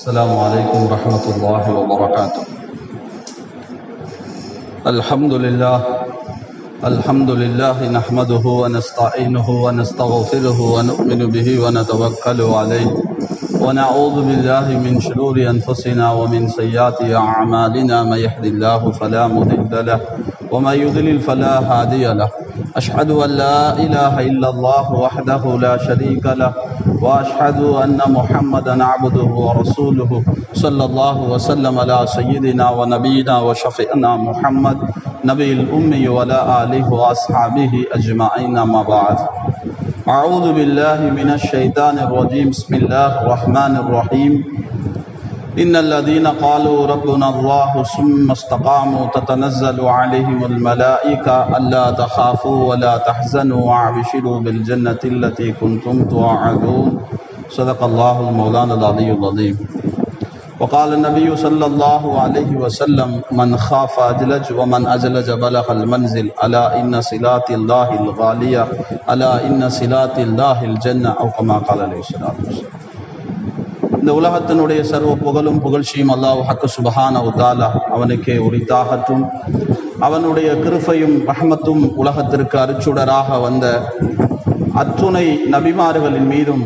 السلام عليكم ورحمة الله وبركاته. الحمد لله نحمده ونستعينه ونستغفره ونؤمن به ونتوكل عليه ونعوذ بالله من شرور أنفسنا ومن سيئات أعمالنا. من يهد الله فلا مضل له ومن يضلل فلا هادي له. أشهد أن لا إله إلا الله وحده لا شريك له وأشهد أن محمدا عبده ورسوله صلى الله وسلم على سيدنا ونبينا وشفيعنا محمد نبي الأمي وعلى آله وأصحابه أجمعين. ما بعد، أعوذ بالله من الشيطان الرجيم. بسم الله الرحمن الرحيم. إن الذين قالوا ربنا الله ثم استقاموا تتنزل عليهم الملائكة ألا تخافوا ولا تحزنوا وأبشروا بالجنة التي كنتم توعدون. صدق الله المولانا العلي العظيم. وقال النبي صلى الله عليه وسلم: من خاف أدلج ومن أجلج بلغ المنزل. ألا إن صلات الله الغالية ألا إن صلات الله الجنة أو كما قال عليه الصلاة والسلام. இந்த உலகத்தினுடைய சர்வ புகழும் புகழ்ச்சியும் அல்லாஹ் ஹக்கு சுப்ஹானஹு வ தஆலா அவனுக்கே உரித்தாகட்டும். அவனுடைய கிருபையும் ரஹ்மத்தும் உலகத்திற்கு அருச்சுடராக வந்த அத்துணை நபிமார்களின் மீதும்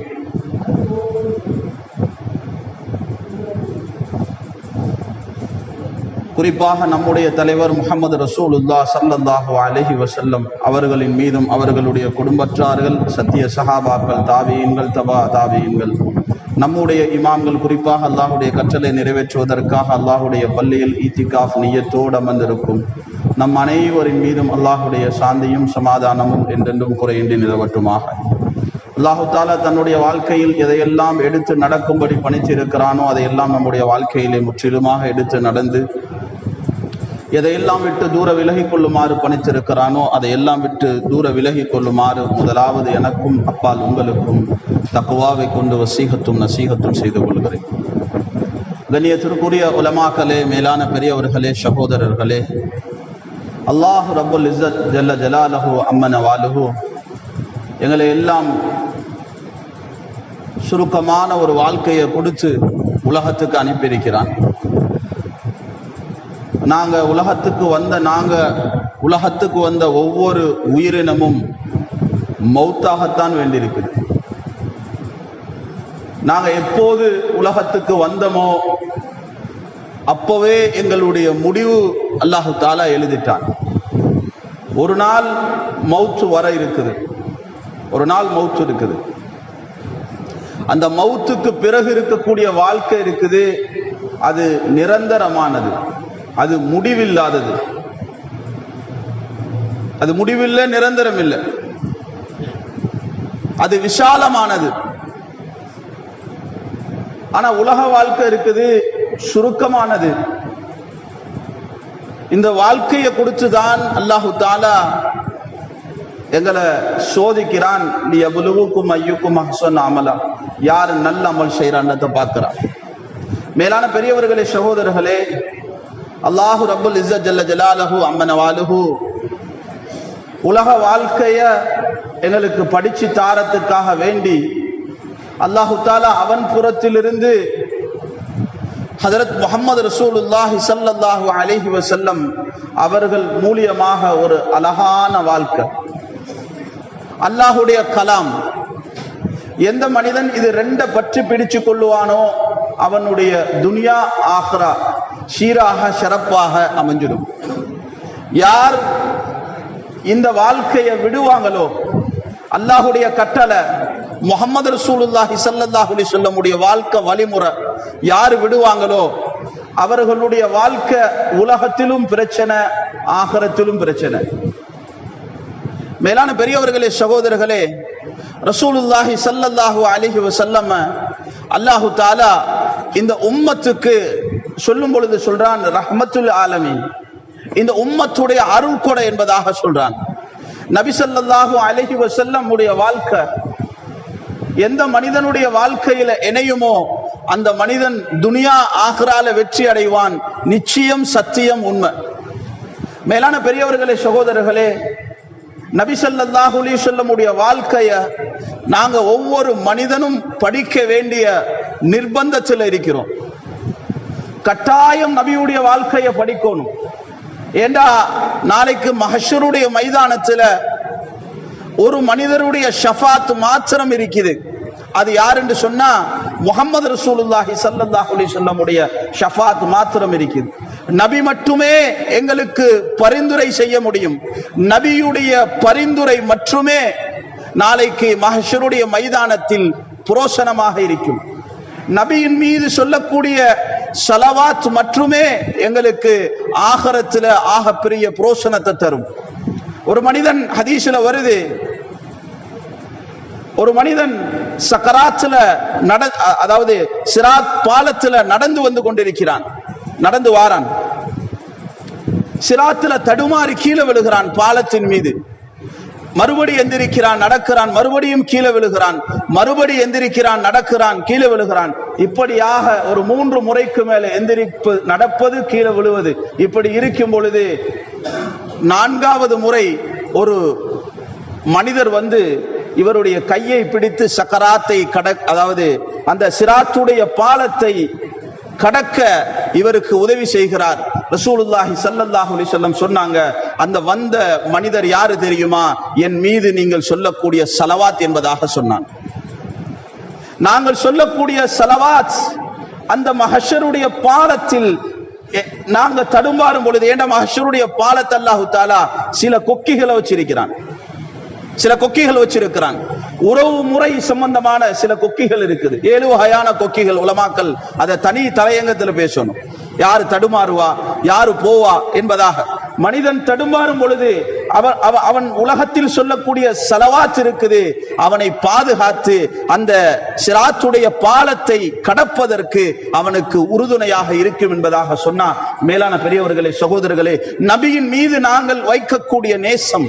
குறிப்பாக நம்முடைய தலைவர் முஹம்மது ரசூலுல்லாஹ் ஸல்லல்லாஹு அலைஹி வஸல்லம் அவர்களின் மீதும் அவர்களுடைய குடும்பத்தார்கள், சத்திய சஹாபாக்கள், தாபியீன்கள், தபா தாபியீன்கள், நம்முடைய இமாம்கள், குறிப்பாக அல்லாஹுடைய கற்றலை நிறைவேற்றுவதற்காக அல்லாஹுடைய பள்ளியில் ஈத்திகாஃப் நிய்யத்தோடு அமர்ந்திருக்கும் நம் அனைவரின் மீதும் அல்லாஹுடைய சாந்தியும் சமாதானமும் என்றென்றும் குறையின்றி நிலவட்டுமாக. அல்லாஹு தாலா தன்னுடைய வாழ்க்கையில் எதையெல்லாம் எடுத்து நடக்கும்படி பணித்திருக்கிறானோ அதையெல்லாம் நம்முடைய வாழ்க்கையிலே முற்றிலுமாக எடுத்து நடந்து, எதையெல்லாம் விட்டு தூர விலகி கொள்ளுமாறு பணித்திருக்கிறானோ அதையெல்லாம் விட்டு தூர விலகி கொள்ளுமாறு முதலாவது எனக்கும் அப்பால் உங்களுக்கும் தக்வாவை கொண்டு வசீகத்தும் நசீகத்தும் செய்து கொள்கிறேன். கண்ணியத்திற்குரிய உலமாக்களே, மேலான பெரியவர்களே, சகோதரர்களே, அல்லாஹ் ரப்புல் இஸ்ஸத் ஜல்ல ஜலாலுஹு அம்மன வாலுஹு எங்களை எல்லாம் சுருக்கமான ஒரு வாழ்க்கையை கொடுத்து உலகத்துக்கு அனுப்பியிருக்கிறான். உலகத்துக்கு வந்த ஒவ்வொரு உயிரினமும் மௌத்தாகத்தான் வேண்டியிருக்குது. நாங்க எப்போது உலகத்துக்கு வந்தோமோ அப்பவே எங்களுடைய முடிவு அல்லாஹு தாலா எழுதிட்டான். ஒரு நாள் மௌத்து வர இருக்குது, ஒரு நாள் மௌத்து இருக்குது. அந்த மௌத்துக்கு பிறகு இருக்கக்கூடிய வாழ்க்கை இருக்குது, அது நிரந்தரமானது, அது முடிவில்லாதது. அது முடிவில்லை, நிரந்தரம் இல்லை, அது விசாலமானது. ஆனா உலக வாழ்க்கை இருக்குது, சுருக்கமானது. இந்த வாழ்க்கையை கொடுத்துதான் அல்லாஹு தாலா எங்களை சோதிக்கிறான். லியப்லுவுக்கும் அய்யுக்கும் அஹ்ஸனு அமலா, யார் நல்ல அமல் செய்யறான்றதை பார்க்கிறான். மேலான பெரியவர்களே, சகோதரர்களே, அல்லாஹு ரப்புல் இஸ்ஸத் ஜல்ல ஜலாலுஹு அம்மன வாலுஹு உலக வாழ்க்கைய எங்களுக்கு படிச்சு தாரத்துக்காக வேண்டி அல்லாஹு தாலா அவன் புறத்திலிருந்து ஹஜரத் முஹம்மது ரசூலுல்லாஹி ஸல்லல்லாஹு அலைஹி வஸல்லம் அவர்கள் மூலியமாக ஒரு அழகான வாழ்க்கை, அல்லாஹுடைய கலாம். எந்த மனிதன் இது ரெண்ட பற்றி பிடிச்சு கொள்ளுவானோ அவனுடைய துனியா ஆஹ்ரா சீராக சிறப்பாக அமைஞ்சிடும். யார் இந்த வாழ்க்கையை விடுவாங்களோ, அல்லாஹுடைய கட்டளை முஹம்மது ரசூலுல்லாஹி ஸல்லல்லாஹு அலைஹி வஸல்லமுடைய வாழ்க்கை வழிமுறை யார் விடுவாங்களோ அவர்களுடைய வாழ்க்கை உலகத்திலும் பிரச்சனை, ஆகிரத்திலும் பிரச்சனை. மேலான பெரியவர்களே, சகோதரர்களே, ரசூலுல்லாஹி ஸல்லல்லாஹு அலைஹி வஸல்லம் அல்லாஹு தஆலா இந்த உம்மத்துக்கு சொல்லும் பொழுது சொல்றான் ரஹ்மத்துல் ஆலமீன், இந்த உம்மத்துடைய அருள் கொடை என்பதாக சொல்றான். நபி ஸல்லல்லாஹு அலைஹி வஸல்லம் உடைய வாழ்க்கை எந்த மனிதனுடைய வாழ்க்கையில இணையுமோ அந்த மனிதன் துனியா ஆகிரால வெற்றி அடைவான். நிச்சயம், சத்தியம், உண்மை. மேலான பெரியவர்களே, சகோதரர்களே, நபி ஸல்லல்லாஹு அலைஹி வஸல்லம் உடைய வாழ்க்கைய நாங்க ஒவ்வொரு மனிதனும் படிக்க வேண்டிய நிர்பந்தத்தில் இருக்கிறோம். கட்டாயம் நபியுடைய வாழ்க்கையை படிக்கணும். ஏண்டா நாளைக்கு மஹ்ஷருடைய மைதானத்துல ஒரு மனிதருடைய ஷஃபாத் மாத்திரம் இருக்குது. அது யார் என்று சொன்னா முஹம்மது ரசூலுல்லாஹி ஸல்லல்லாஹு அலைஹி வஸல்லம் உடைய ஷஃபாத் மாத்திரம் இருக்குது. நபி மட்டுமே எங்களுக்கு பரிந்துரை செய்ய முடியும். நபியுடைய பரிந்துரை மட்டுமே நாளைக்கு மஹ்ஷருடைய மைதானத்தில் புரோசனமாக இருக்கும். நபியின் மீது சொல்லக்கூடிய ஸலவாத் மட்டுமே எங்களுக்கு ஆகிரத்துல ஆகப்பெரிய புரோசனத்தை தரும். ஒரு மனிதன், ஹதீஸ்ல வருது, ஒரு மனிதன் சக்கராத்துல அதாவது சிராத் பாலத்துல நடந்து வந்து கொண்டிருக்கிறான். நடந்து வாரான், சிராத்துல தடுமாறி கீழே விழுகிறான் பாலத்தின் மீது. மறுபடி எந்திரிக்கிறான், நடக்கிறான், மறுபடியும் கீழே விழுகிறான், மறுபடி எந்திரிக்கிறான், நடக்கிறான், கீழே விழுகிறான். இப்படியாக ஒரு 3 முறைக்கு மேல எந்திரிப்பு, நடப்பது, கீழே விழுவது, இப்படி இருக்கும் பொழுது 4வது முறை ஒரு மனிதர் வந்து இவருடைய கையை பிடித்து சக்கராத்தை அதாவது அந்த சிராத்துடைய பாலத்தை கடக்க இவருக்கு உதவி செய்கிறார். ரசூலுல்லாஹி ஸல்லல்லாஹு அலைஹி வஸல்லம் சொன்னாங்க, அந்த வந்த மனிதர் யாரு தெரியுமா? என் மீது நீங்கள் சொல்லக்கூடிய ஸலவாத் என்பதாக சொன்னான். நாங்கள் சொல்லக்கூடிய ஸலவாத் அந்த மஹ்ஷருடைய பாலத்தில் நாங்க தடுமாறும் பொழுது, ஏண்டா மஹ்ஷருடைய பாலத்தை அல்லாஹ் தஆலா சில கொக்கிகளை வச்சிருக்கிறான், சில கொக்கிகள் வச்சிருக்கிறான். உறவு முறை சம்பந்தமான சில கொக்கிகள் இருக்குது. 7 வகையான கொக்கிகள். உலமாக்கள் அதை தனி தலையங்கத்தில் பேசணும். யாரு தடுமாறுவா, யாரு போவா என்பதாக. மனிதன் தடுமாறும் பொழுது அவன் உலகத்தில் சொல்லக்கூடிய ஸலவாத் இருக்குது, அவனை பாதுகாத்து அந்த சிராத்துடைய பாலத்தை கடப்பதற்கு அவனுக்கு உறுதுணையாக இருக்கும் என்பதாக சொன்னா, மேலான பெரியவர்களே, சகோதரர்களே, நபியின் மீது நாங்கள் வைக்கக்கூடிய நேசம்,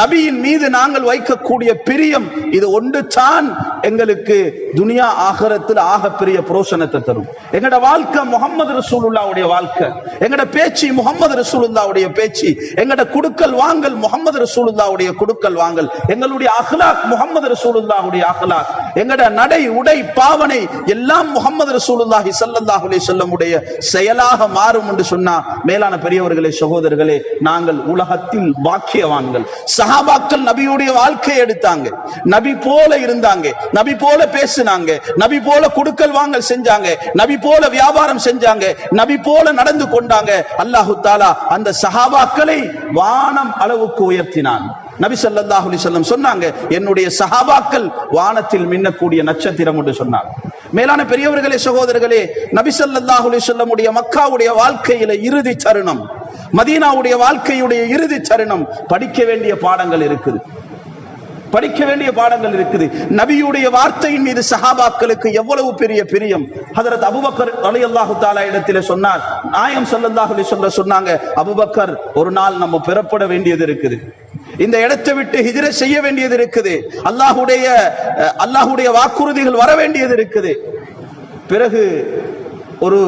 நபியின் மீது நாங்கள் வைக்கக்கூடிய பிரியம், இது ஒன்று தான் எங்களுக்கு துனியா ஆகிரத்தில் ஆகப்பெரிய புரோசனத்தை தரும். எங்கட வாழ்க்கை முஹம்மது ரசூலுல்லாஹ்வுடைய வாழ்க்கை, எங்கட பேச்சு முஹம்மது ரசூலுல்லாஹ்வுடைய பேச்சு, எங்கட குடுக்கல் வாங்கல் முஹம்மது ரசூலுல்லாஹ்வுடைய குடுக்கல் வாங்கல், எங்களுடைய அக்லாக் முஹம்மது ரசூலுல்லாஹ்வுடைய அக்லாக், எங்கட நடை உடை பாவனை எல்லாம் முஹம்மது ரசூலுல்லாஹி ஸல்லல்லாஹு அலைஹி வஸல்லம் உடைய செயலாக மாறும் என்று சொன்னா, மேலான பெரியவர்களே, சகோதரர்களே, நாங்கள் உலகத்தில் பாக்கியவான்கள். சஹாபாக்கள் நபியுடைய வாழ்க்கையை எடுத்தாங்க, நபி போல இருந்தாங்க, நபி போல பேசினாங்க, நபி போல குடுக்கல் வாங்கல் செஞ்சாங்க, நபி போல வியாபாரம் செஞ்சாங்க, நபி போல நடந்து கொண்டாங்க. அல்லாஹு தஆலா அந்த சஹாபாக்களை வானம் அளவுக்கு உயர்த்தினான். நபி ஸல்லல்லாஹு அலைஹி வஸல்லம் சொன்னாங்க, என்னுடைய சஹாபாக்கள் வானத்தில் மின்னக்கூடிய நட்சத்திரம் என்று சொன்னாங்க. மேலான பெரியவர்களே, சகோதரர்களே, நபி ஸல்லல்லாஹு அலைஹி வஸல்லம் உடைய மக்காவுடைய வாழ்க்கையில இறுதி தருணம், மதீனாவுடைய வாழ்க்கையுடைய இறுதி தருணம், படிக்க வேண்டிய பாடங்கள் இருக்குது, படிக்க வேண்டிய பாடங்கள் இருக்குது. நபியுடைய வார்த்தையின் மீது சஹாபாக்களுக்கு எவ்வளவு பெரிய பிரியம். ஹஜ்ரத் அபூபக்கர் ரலியல்லாஹு தஆலா இடத்திலே சொன்னார், நாயகம் ஸல்லல்லாஹு அலைஹி வஸல்லம் சொன்னாங்க, அபூபக்கர், ஒரு நாள் நம்ம பெறப்பட வேண்டியது இருக்குது, இந்த இடத்தை விட்டு ஹிஜ்ரத் செய்ய வேண்டியது இருக்குது, அல்லாஹ்வுடைய வாக்குறுதிகள் வர வேண்டியது இருக்குது. பிறகு ஒரு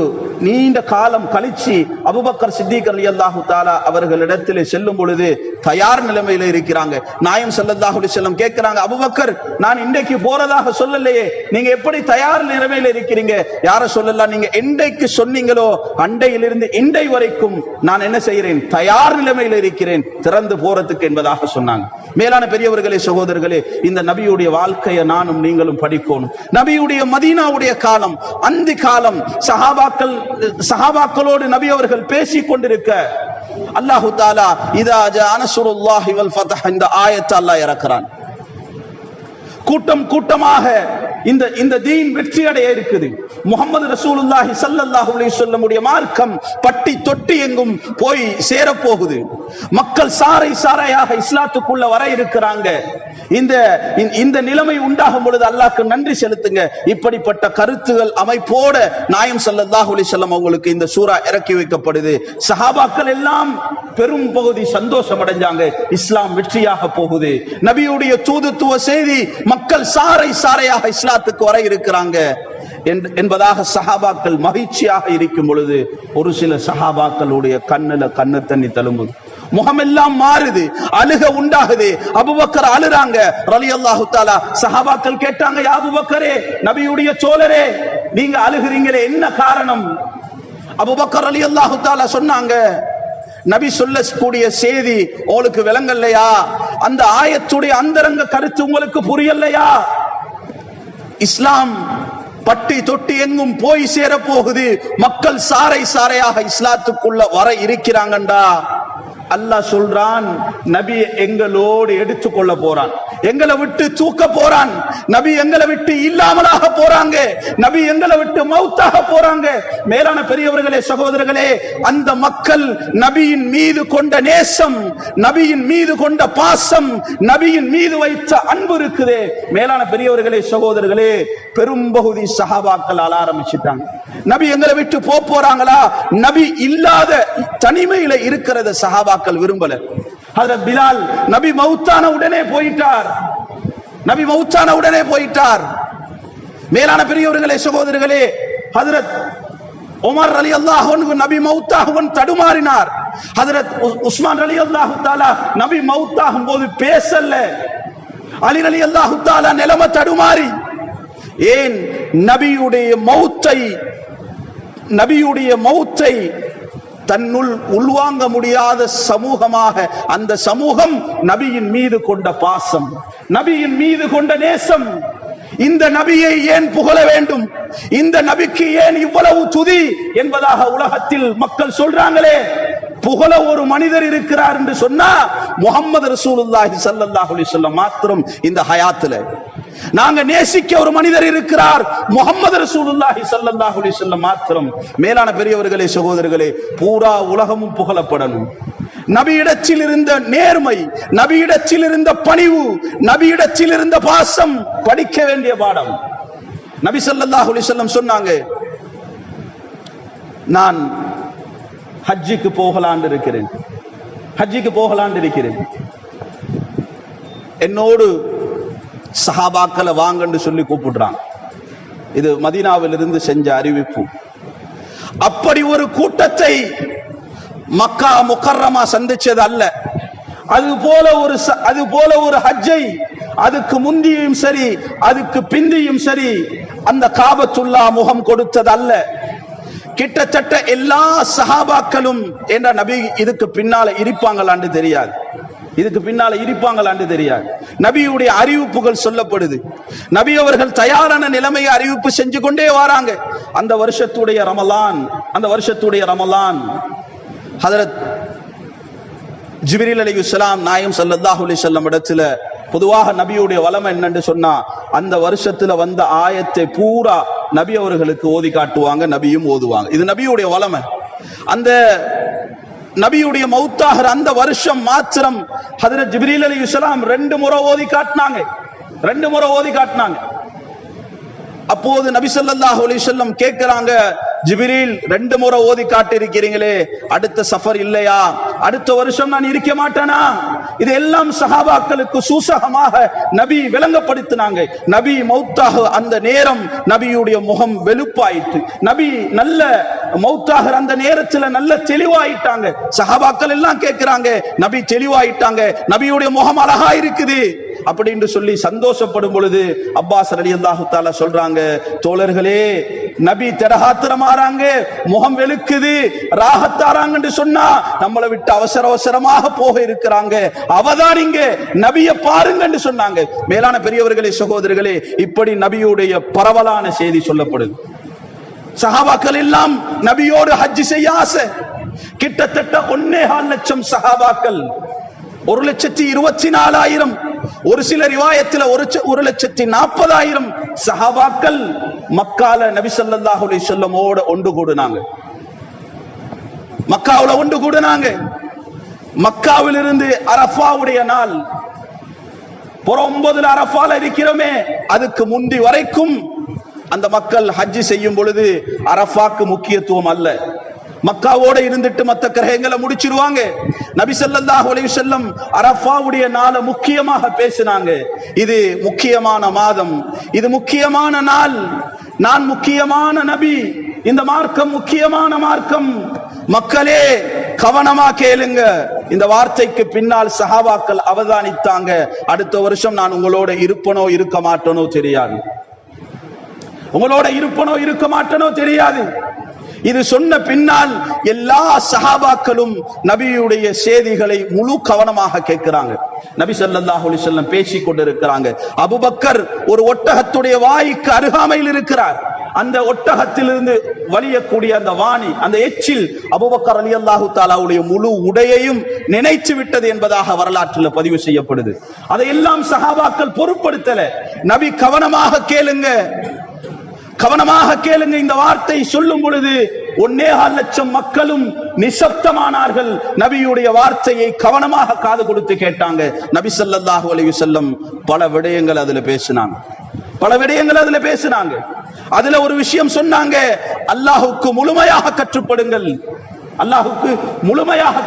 நீண்ட காலம் கழிச்சு அபூபக்கர் சித்திக் ரலியல்லாஹு தஆலா அவர்களிடத்திலே செல்லும் பொழுது தயார் நிலைமையில இருக்கிறாங்க. நாயகம் ஸல்லல்லாஹு அலைஹி வஸல்லம் கேட்கிறாங்க, அபூபக்கர், நான் இன்றைக்கு போறதாக சொல்லலையே, நீங்க எப்படி தயார் நிலைமையில இருக்கிறீங்க? யார சொல்லலாம், நீங்க இன்றைக்கு சொன்னீங்களோ அண்டையிலிருந்து இண்டை வரைக்கும் நான் என்ன செய்கிறேன், தயார் நிலைமையில இருக்கிறேன், திறந்து போறதுக்கு என்பதாக சொன்னாங்க. மேலான பெரியவர்களே, சகோதரர்களே, இந்த நபியுடைய வாழ்க்கையை நானும் நீங்களும் படிக்கணும். நபியுடைய மதீனாவுடைய காலம், அந்த காலம், சஹாபாக்களோடு நபி அவர்கள் பேசிக் கொண்டிருக்க அல்லாஹு தஆலா இதா ஜா நஸ்ருல்லாஹி வல் ஃபத்ஹ் இந்த ஆயத்தை அல்லாஹ் இறக்குறான். கூட்டம் கூட்டமாக இந்த தீன் வெற்றி அடைய இருக்குது. முஹம்மது ரசூலுல்லாஹி ஸல்லல்லாஹு அலைஹி வஸல்லம் உடைய மார்க்கம் பட்டி தொட்டி எங்கும் போய் சேர போகுது. மக்கள் சாறை சாறையாக இஸ்லாத்துக்குள்ள வர இருக்கிறாங்க. இந்த நிலைமை உண்டாகும் பொழுது அல்லாஹ்க்கு நன்றி செலுத்துங்க. இப்படிப்பட்ட கருத்துகள் அமைப்போட நாயம் ஸல்லல்லாஹு அலைஹி வஸல்லம் அவங்களுக்கு இந்த சூரா இறக்கி வைக்கப்படுது. சஹாபாக்கள் எல்லாம் பெரும் பகுதி சந்தோஷம் அடைஞ்சாங்க, இஸ்லாம் வெற்றியாக போகுது. நபியுடைய தூதுத்துவ செய்தி மக்கள் சாறை சாறையாக இஸ்லாத்துக்கு வர இருக்கிறாங்க என்பதாக சஹாபாக்கள் மகிழ்ச்சியாக இருக்கும் பொழுது ஒரு சில சஹாபாக்களுடைய கண்ணு தண்ணி தழும்புது, முகமெல்லாம் மாறுது, அழுக உண்டாகுது. அபூபக்கர் அழுறாங்க ரலியல்லாஹு தஆலா. சஹாபாக்கள் கேட்டாங்க, யா அபூபக்கரே, நபியுடைய தோழரே, நீங்க அழுகிறீங்களே, என்ன காரணம்? அபூபக்கர் ரலியல்லாஹு தஆலா சொன்னாங்க, நபி சொல்லக்கூடிய செய்தி உங்களுக்கு விளங்கலையா? அந்த ஆயத்துடைய அந்தரங்க கருத்து உங்களுக்கு புரியலையா? இஸ்லாம் பட்டி தொட்டி எங்கும் போய் சேர போகுது, மக்கள் சாரை சாரையாக இஸ்லாத்துக்குள்ள வர இருக்கிறாங்கண்டா அல்லாஹ் சொல்றான், நபி எங்களோடு எடுத்துக்கொள்ள போறான், எங்களை விட்டு தூக்க போறான், நபி எங்களை விட்டு இல்லாமலாக போறாங்க, நபி எங்களை விட்டு மௌத்தாக போறாங்க. மேலான பெரியவர்களே, சகோதரர்களே, அந்த மக்கள் நபியின் மீது கொண்ட நேசம், நபியின் மீது கொண்ட பாசம், நபியின் மீது வைத்த அன்பு இருக்குதே, மேலான பெரியவர்களே, சகோதரர்களே, பெரும்பகுதி சஹாபாக்கள் ஆள ஆரம்பிச்சிட்டாங்க. நபி எங்களை விட்டு போறாங்களா? நபி இல்லாத தனிமையில இருக்கிறத சஹாபாக்கள் விரும்பல. ஹஜ்ரத் பிலால் நபி மௌத்தான உடனே போயிட்டார், நபி மௌத்தான உடனே போயிட்டார். மேலான பெரியவர்களே, சகோதரர்களே, ஹஜ்ரத் உமர் ரலியல்லாஹு அன்ஹு நபி மௌத்தாகுவன் தடுமாறினார். ஹஜ்ரத் உஸ்மான் ரலியல்லாஹு தஆலா நபி மௌத்தாகும் போது பேசல. அலி ரலியல்லாஹு தஆலா நிலைமை தடுமாறி. ஏன்? நபியுடைய மௌத்தை தன்னுள் உள்வாங்க முடியாத சமூகமாக அந்த சமூகம் நபியின் மீது கொண்ட பாசம், நபியின் மீது கொண்ட நேசம். இந்த நபியை ஏன் புகழ வேண்டும், இந்த நபிக்கு ஏன் இவ்வளவு துதி என்பதாக உலகத்தில் மக்கள் சொல்றாங்களே. புகழ ஒரு மனிதர் இருக்கிறார் என்று சொன்னா முஹம்மது ரசூலுல்லாஹி ஸல்லல்லாஹு அலைஹி வஸல்லம் மாத்திரம். இந்த ஹயாத்துல நாங்க நேசிக்க ஒரு மனிதர் இருக்கிறார், முஹம்மது ரசூலுல்லாஹி ஸல்லல்லாஹு அலைஹி வஸல்லம் மாத்திரம். மேலான பெரியவர்களே, சகோதரர்களே, பூரா உலகமும் புகழப்படணும். நபியிடத்தில் இருந்த நேர்மை, நபியிடத்தில் இருந்த பணிவு, நபியிடத்தில் இருந்த பாசம் படிக்க வேண்டிய பாடம். நபி ஸல்லல்லாஹு அலைஹி வஸல்லம் சொன்னாங்க, நான் ஹஜ்ஜுக்கு போகலான்னு இருக்கிறேன், ஹஜ்ஜுக்கு போகலான்னு இருக்கிறேன், என்னோடு சஹாபாக்களை வாங்கன்னு சொல்லி கூப்பிடுறாங்க. இது மதீனாவிலிருந்து செஞ்ச அறிவிப்பு. அப்படி ஒரு கூட்டத்தை மக்கா முக்கர்ரமா சந்திச்சது அல்ல. அது போல ஒரு ஹஜ்ஜை அதுக்கு முந்தியும் சரி அதுக்கு பிந்தியும் சரி அந்த காபத்துல்லா முகம் கொடுத்தது அல்ல. கிட்டத்தட்ட எல்லா சஹாபாக்களும் என்ற நபி இதுக்கு பின்னால இருப்பாங்களான்னு தெரியாது, இதுக்கு பின்னால இருப்பாங்களான்னு தெரியாது. நபியுடைய அறிவிப்புகள் சொல்லப்படுது. நபி அவர்கள் தயாரான நிலைமையை அறிவிப்பு செஞ்சு கொண்டே வராங்க. அந்த வருஷத்துடைய ரமலான் ஹஜ்ரத் ஜிப்ரீல் அலைஹிஸ்ஸலாம் நாயகம் ஸல்லல்லாஹு அலைஹி வஸல்லம் இடத்துல பொதுவாக நபியுடைய வளமை என்னன்னு சொன்னா அந்த வருஷத்துல வந்த ஆயத்தை பூரா நபி அவர்களுக்கு ஓதி காட்டுவாங்க, நபியும் ஓதுவாங்க. இது நபியுடைய வளமை. அந்த நபியுடைய மௌத்தாகிற அந்த வருஷம் மாத்திரம் ஹஜ்ரத் ஜிப்ரீல் அலைஹிஸ்ஸலாம் 2 முறை ஓதி காட்டினாங்க. அப்போது நபி ஸல்லல்லாஹு அலைஹி வஸல்லம் கேட்கிறாங்க, ஜிப்ரீல் 2 முறை ஓதி காட்டி இருக்கிறீங்களே, அடுத்த சஃபர் இல்லையா, அடுத்த வருஷம் நான் இருக்க மாட்டேனா? இது எல்லாம் சஹாபாக்களுக்கு சூசகமாக நபி விளங்கப்படுத்தினாங்க. நபி மௌத்தாக அந்த நேரம் நபியுடைய முகம் வெளுப்பாயிட்டு, நபி நல்ல மௌத்தாக அந்த நேரத்தில் நல்ல தெளிவாயிட்டாங்க. சஹாபாக்கள் எல்லாம் கேட்கிறாங்க, நபி தெளிவாயிட்டாங்க, நபியுடைய முகம் அழகா இருக்குது அப்படின்னு சொல்லி சந்தோஷப்படும் பொழுது அப்பாஸ் ரலியல்லாஹு தஆலா சொல்றாங்க, தோழர்களே, நபி தடகாத்திரமாறாங்க, முகம் வெளுக்குது, ராகத்தாராங்கன்னு சொன்னா நம்மளை விட்டு அவசரமாக போக இருக்கிறாங்க, அவதானிங்க, நபியை பாருங்கன்னு சொன்னாங்க. மேலான பெரியவர்களே, சகோதரர்களே, இப்படி நபியுடைய பரவலான செய்தி சொல்லப்படுது. சஹாபாக்கள் எல்லாம் நபியோடு ஹஜ் செய்ய ஆசை. கிட்டத்தட்ட 1.25 லட்சம் சஹாபாக்கள், 1,24,000, ஒரு சில ரிவாயத்தில் 1,40,000 சஹாபாக்கள் மக்கால நபி ஸல்லல்லாஹு அலைஹி வஸல்லமோட ஒன்று கூடுனாங்க. மக்காவில் இருந்து அரஃபாவுடைய நாள் 9 அரஃபால இருக்கிறோமே, அதுக்கு முந்தி வரைக்கும் அந்த மக்கள் ஹஜ் செய்யும் பொழுது அரஃபாக்கு முக்கியத்துவம் அல்ல, மக்காவோட இருந்துட்டு மத்த கிரகங்களை முடிச்சிருவாங்க. நபி ஸல்லல்லாஹு அலைஹி வஸல்லம் அரஃபாவுடைய நாளை முக்கியமாக பேசினாங்க. இது முக்கியமான மாதம், இது முக்கியமான நாள், நான் முக்கியமான நபி, இந்த மார்க்கம் முக்கியமான மார்க்கம், மக்களே கவனமா கேளுங்க. இந்த வார்த்தைக்கு பின்னால் சஹாபாக்கள் அவதானித்தாங்க, அடுத்த வருஷம் நான் உங்களோட இருப்பனோ இருக்க மாட்டேனோ தெரியாது, உங்களோட இருப்பனோ இருக்க மாட்டேனோ தெரியாது. இது சொன்ன பின்னால் எல்லா சஹாபாக்களும் நபியுடைய செய்திகளை முழு கவனமாக கேட்கிறாங்க. நபி ஸல்லல்லாஹு அலைஹி வஸல்லம் பேசிக் கொண்டிருக்கிறாங்க. அபூபக்கர் ஒரு ஒட்டகத்துடைய வாய்க்கு அருகாமையில் இருக்கிறார். அந்த ஒட்டகத்திலிருந்து வலியக்கூடிய அந்த வாணி, அந்த எச்சில் அபூபக்கர் ரலியல்லாஹு தஆலாவுடைய முழு உடையையும் நினைத்து விட்டது என்பதாக வரலாற்றில் பதிவு செய்யப்படுது. அதையெல்லாம் சஹாபாக்கள் பொருட்படுத்தல. நபி கவனமாக கேளுங்க, கவனமாக கேளுங்க. இந்த வார்த்தை சொல்லும் பொழுது 1.25 லட்சம் மக்களும் நிசப்தமானார்கள். நபியுடைய வார்த்தையை கவனமாக காது கொடுத்து கேட்டாங்க. நபி ஸல்லல்லாஹு அலைஹி வஸல்லம் பல விடயங்கள் அதுல பேசினாங்க. அதுல ஒரு விஷயம் சொன்னாங்க, அல்லாஹ்வுக்கு முழுமையாக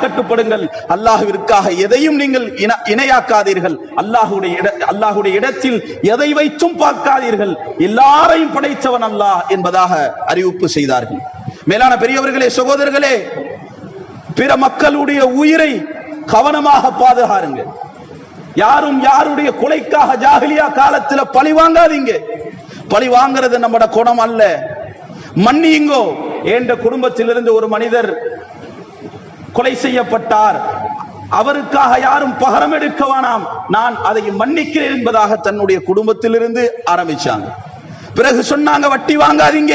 கட்டுப்படுங்கள், அல்லாஹ்விற்காக எதையும் நீங்கள் இணையாக்காதீர்கள், அல்லாஹ்வுடைய இடத்தில் எதை வைத்தும் பார்க்காதீர்கள், எல்லாரையும் படைத்தவன் அல்லாஹ் என்பதாக அறிவிப்பு செய்தார்கள். மேலான பெரியவர்களே, சகோதரர்களே, பிற மக்களுடைய உயிரை கவனமாக பாதுகாருங்க. யாரும் யாருடைய கொலைக்காக ஜாஹிலியா காலத்துல பழி வாங்காதீங்க. பழி வாங்குறது நம்மட குணம் அல்ல. மன்னியுங்கோ. என்ற குடும்பத்திலிருந்து ஒரு மனிதர் கொலை செய்யப்பட்டார், அவருக்காக யாரும் பகரம் எடுக்க வேணாம், நான் அதை மன்னிக்கிறேன் என்பதாக தன்னுடைய குடும்பத்திலிருந்து ஆரம்பிச்சாங்க. பிறகு சொன்னாங்க, வட்டி வாங்காதீங்க.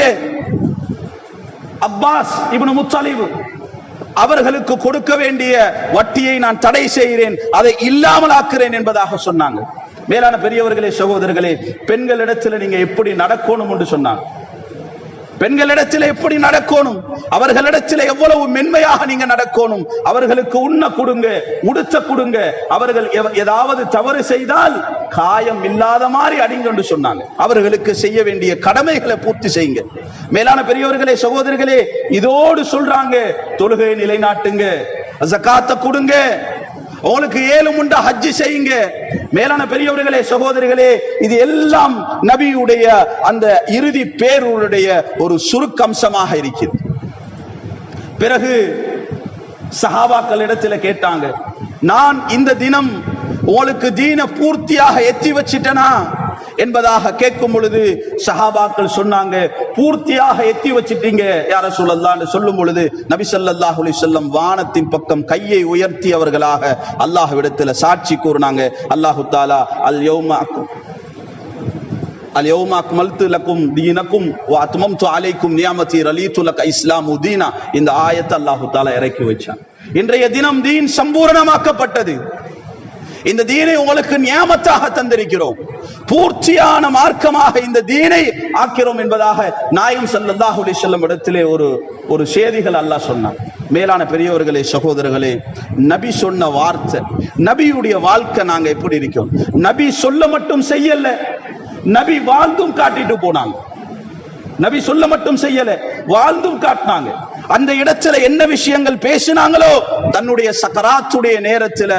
அப்பாஸ் இப்னு முத்தலிப் அவர்களுக்கு கொடுக்க வேண்டிய வட்டியை நான் தடை செய்கிறேன், அதை இல்லாமல் ஆக்குறேன் என்பதாக சொன்னாங்க. மேலான பெரியவர்களே, சகோதரர்களே, பெண்களிடத்தில் நீங்க எப்படி நடக்கணும் என்று சொன்னாங்க. பெண்களிடத்தில் எப்படி நடக்கணும், அவர்களிடத்தில் எவ்வளவு மென்மையாக நீங்க நடக்கணும். அவர்களுக்கு உண்ண கொடுங்க, உடுத்த கொடுங்க. அவர்கள் ஏதாவது தவறு செய்தால் காயம் இல்லாத மாதிரி அடிங்க என்று சொன்னாங்க. அவர்களுக்கு செய்ய வேண்டிய கடமைகளை பூர்த்தி செய்யுங்க. மேலான பெரியவர்களே, சகோதரர்களே, இதோடு சொல்றாங்க, தொழுகையை நிலைநாட்டுங்க, ஜகாத்தை கொடுங்க, உங்களுக்கு ஏழுமுண்டா ஹஜ்ஜி செய்யுங்க. மேலான பெரியவர்களே, சகோதரிகளே, இது எல்லாம் நபியுடைய அந்த இறுதி பேருடைய ஒரு சுருக்கம்சமாக இருக்கிறது. பிறகு சஹாபாக்கள் இடத்துல கேட்டாங்க, நான் இந்த தினம் உங்களுக்கு தீன பூர்த்தியாக எத்தி வச்சிட்டனா என்பதாக கேட்கும் பொழுது சஹாபாக்கள் சொன்னாங்க, பூர்த்தியாக எத்தி வச்சிட்டீங்க யா ரசூலல்லாஹ் என்று சொல்லும் பொழுது நபி ஸல்லல்லாஹு அலைஹி வஸல்லம் வானத்தின் பக்கம் கையை உயர்த்தியவர்களாக அல்லாஹ்விடத்தில் சாட்சி கூறினாங்க. அல்லாஹ் தஆலா அல் யௌம அக்மல்து லக்கும் தீனக்கும் வ அத்மம்து அலைக்கும் நிஅமதி ரலீது லக இஸ்லாமு தீனா, இந்த ஆயத்தை அல்லாஹ் தஆலா இறக்கி வச்சான். இன்றைய தினம் தீன் சம்பூர்ணமாக்கப்பட்டது. இந்த தீனை உங்களுக்கு நியாமத்தாக தந்திருக்கிறோம், பூர்த்தியான மார்க்கமாக இந்த தீனை ஆக்கிறோம் என்பதாக நாயகம் ஸல்லல்லாஹு அலைஹி வஸல்லம் இடத்திலே ஒரு செய்திகள் அல்லாஹ் சொன்னான். மேலான பெரியவர்களே, சகோதரர்களே, நபி சொன்ன வார்த்தை, நபியுடைய வாழ்க்கை நாங்க எப்படி இருக்கோம். நபி சொல்ல மட்டும் செய்யல, நபி வாழ்ந்தும் காட்டிட்டு போனாங்க. நபி சொல்ல மட்டும் செய்யல, வாழ்ந்தும் காட்டினாங்க. அந்த இடத்துல என்ன விஷயங்கள் பேசினாங்களோ தன்னுடைய சக்கராத்துடைய நேரத்துல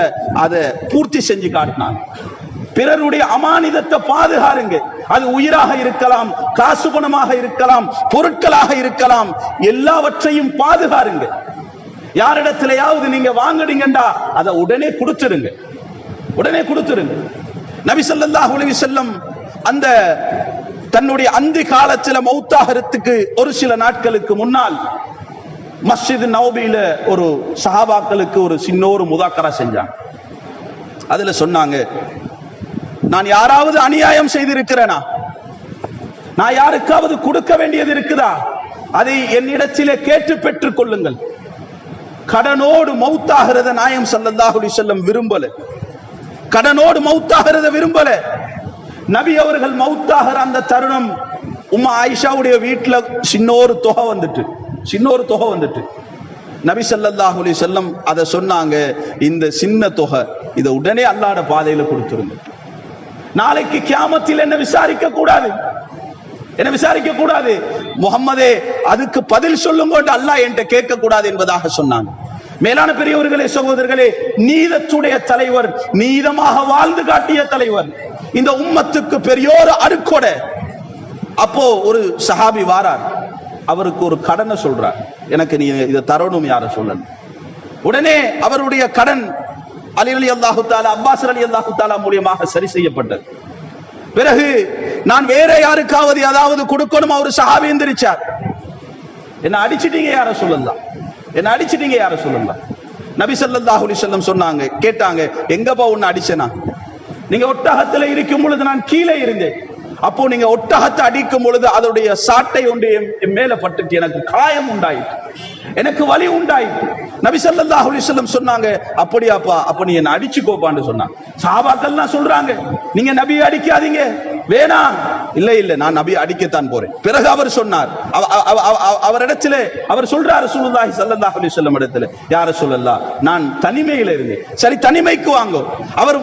அதை பூர்த்தி செஞ்சு காட்டினாங்க. பிறருடைய அமானிதத்தை பாதுகாருங்க. அது உயிராக இருக்கலாம், காசு பணமாக இருக்கலாம், பொருட்களாக இருக்கலாம், எல்லாவற்றையும் பாதுகாருங்க. யாரிடத்திலேயாவது நீங்க வாங்குறீங்கடா அதை உடனே கொடுத்துருங்க. நபி ஸல்லல்லாஹு அலைஹி வஸல்லம் அந்த தன்னுடைய அந்தி காலத்துல மௌத்தாகிறதுக்கு ஒரு சில நாட்களுக்கு முன்னால் மஸ்ஜித் நபவியில ஒரு சஹாபாக்களுக்கு ஒரு சின்ன ஒரு முதாக்கரா செஞ்சாங்க. அதுல சொன்னாங்க, நான் யாராவது அநியாயம் செய்திருக்கிறேனா, நான் யாருக்காவது கொடுக்க வேண்டியது இருக்குதா, அதை என்னிடத்திலே கேட்டு பெற்றுக் கொள்ளுங்கள். கடனோடு மௌத்தாகிறத நாயகம் ஸல்லல்லாஹு அலைஹி வஸல்லம் விரும்பல. கடனோடு மௌத்தாகிறத விரும்பல. நபி அவர்கள் மௌத்தாகிற அந்த தருணம் உம்மா ஆயிஷாவுடைய வீட்டுல சின்ன ஒரு தொகை வந்துட்டு நபி ஸல்லல்லாஹு அலைஹி வஸல்லம் அதை சொன்னாங்க, இந்த சின்ன தொகை இதை உடனே அல்லாஹ்வுடைய பாதையில கொடுத்துருங்க. நாளைக்கு கியாமத்தில் என்ன விசாரிக்க கூடாது, முஹம்மதே அதுக்கு பதில் சொல்லுங்க அல்லாஹ் என்கிட்ட கேட்க கூடாது என்பதாக சொன்னாங்க. மேலான பெரியவர்களே, சகோதரர்களே, நீதத்துடைய தலைவர், நீதமாக வாழ்ந்து காட்டிய தலைவர், இந்த உம்மத்துக்கு பெரியோர் அருக்கொடை. அப்போ ஒரு சஹாபி வாரார், அவருக்கு ஒரு கடனை சொல்றார், எனக்கு நீ இதை தரணும் யார சொல்லணும். உடனே அவருடைய கடன் அலி ரலியல்லாஹு தஆலா, அப்பாஸ் ரலியல்லாஹு தஆலா மூலமாக சரி செய்யப்பட்டது. பிறகு நான் வேற யாருக்காவது ஏதாவது கொடுக்கணும், அவர் சஹாபி எந்திரிச்சார். என்ன அடிச்சிட்டீங்க யார சொல்லலாம், என்ன அடிச்சிட்டீங்க யார சொல்லலாம். நபி ஸல்லல்லாஹு அலைஹி வஸல்லம் சொன்னாங்க, கேட்டாங்க, எங்கப்பா உன்னை அடிச்சனா? நீங்க ஒட்டகத்துல இருக்கும் பொழுது நான் கீழே இருந்தேன். அப்போ நீங்க ஒட்டகத்தை அடிக்கும் பொழுது அதோடைய சாட்டை ஒன்று என் மேல பட்டுட்டு எனக்கு காயம் உண்டாயிற்று, எனக்கு வலி உண்டாயிற்று. நபி ஸல்லல்லாஹு அலைஹி வஸல்லம் சொன்னாங்க, அப்படியாப்பா, அப்ப நீ என்ன அடிச்சுக்கோப்பான்னு சொன்னாங்க. சஹாபாக்கள்லாம் சொல்றாங்க, நீங்க நபியை அடிக்காதீங்க, வேணாம். இல்ல இல்ல, நான் நபியை அடிக்கத்தான் போறேன். பிறகு அவர் சொன்னார், அவரிடத்திலே அவர் சொல்றார், ரசூலுல்லாஹி ஸல்லல்லாஹு அலைஹி வஸல்லம் இடத்துல, யா ரசூலல்லாஹ், நான் தனிமையில இருந்தேன். சரி, தனிமைக்கு வாங்க. அவர்